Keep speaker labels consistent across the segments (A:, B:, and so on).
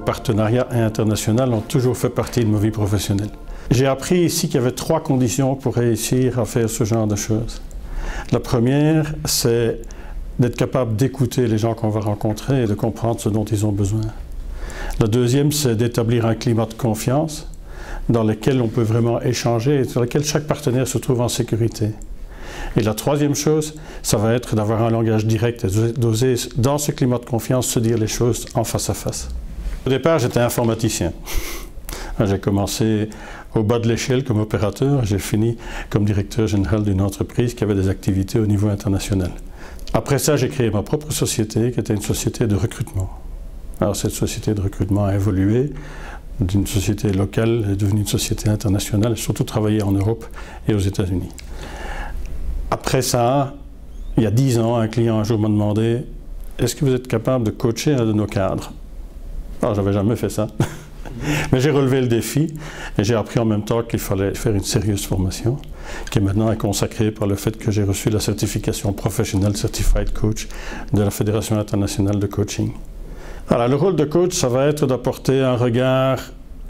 A: partenariat et international ont toujours fait partie de ma vie professionnelle. J'ai appris ici qu'il y avait 3 conditions pour réussir à faire ce genre de choses. La première, c'est d'être capable d'écouter les gens qu'on va rencontrer et de comprendre ce dont ils ont besoin. La deuxième, c'est d'établir un climat de confiance dans lequel on peut vraiment échanger et sur lequel chaque partenaire se trouve en sécurité. Et la troisième chose, ça va être d'avoir un langage direct et d'oser, dans ce climat de confiance, se dire les choses en face à face. Au départ, j'étais informaticien. J'ai commencé au bas de l'échelle comme opérateur, j'ai fini comme directeur général d'une entreprise qui avait des activités au niveau international. Après ça, j'ai créé ma propre société, qui était une société de recrutement. Alors cette société de recrutement a évolué d'une société locale, est devenue une société internationale, et surtout travaillé en Europe et aux États-Unis. Après ça, il y a 10 ans, un client un jour m'a demandé « Est-ce que vous êtes capable de coacher un de nos cadres ?» Alors, j'avais jamais fait ça. Mais j'ai relevé le défi et j'ai appris en même temps qu'il fallait faire une sérieuse formation qui maintenant est consacrée par le fait que j'ai reçu la certification Professional Certified Coach de la Fédération internationale de coaching. Alors, le rôle de coach, ça va être d'apporter un regard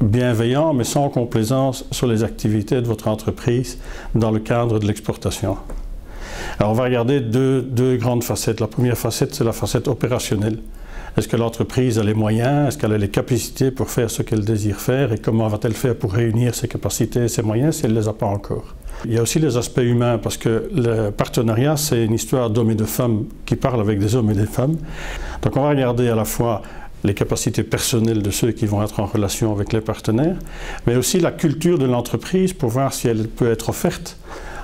A: bienveillant mais sans complaisance sur les activités de votre entreprise dans le cadre de l'exportation. Alors, on va regarder deux grandes facettes. La première facette, c'est la facette opérationnelle. Est-ce que l'entreprise a les moyens, est-ce qu'elle a les capacités pour faire ce qu'elle désire faire et comment va-t-elle faire pour réunir ses capacités et ses moyens si elle ne les a pas encore? Il y a aussi les aspects humains parce que le partenariat, c'est une histoire d'hommes et de femmes qui parlent avec des hommes et des femmes. Donc on va regarder à la fois les capacités personnelles de ceux qui vont être en relation avec les partenaires, mais aussi la culture de l'entreprise pour voir si elle peut être offerte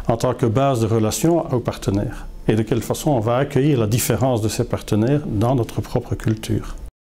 A: en tant que base de relation aux partenaires. Et de quelle façon on va accueillir la différence de ces partenaires dans notre propre culture.